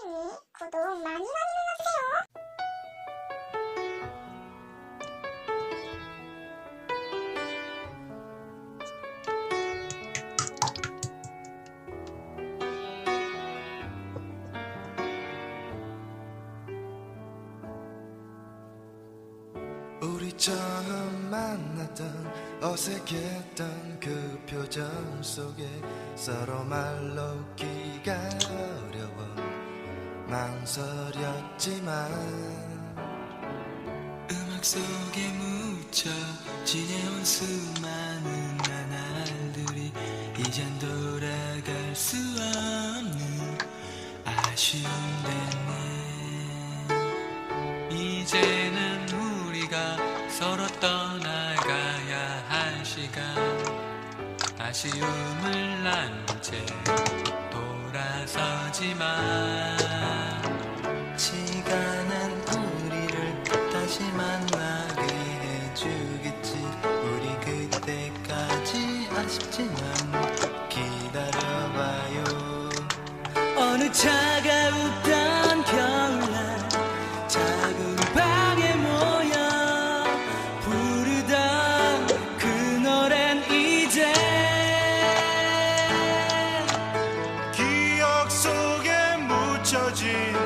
테니 구독 많이 많이 눌러주세요. 우리 처음 만났던 어색했던 그 표정 속에 서로 말로 기가 어려워 망설였지만 음악 속에 묻혀 지내온 수많은 나날들이 이젠 돌아갈 수 없는 아쉬움 됐네. 이제는 우리가 서로 떠나가야 할 시간, 아쉬움을 나눈 채 돌아서지만 시간은 우리를 다시 만나게 해주겠지. 우리 그때까지 아쉽지만 기다려봐요. 어느 차가웠던 겨울날 작은 방에 모여 부르던 그 노래는 이제 기억 속에 묻혀진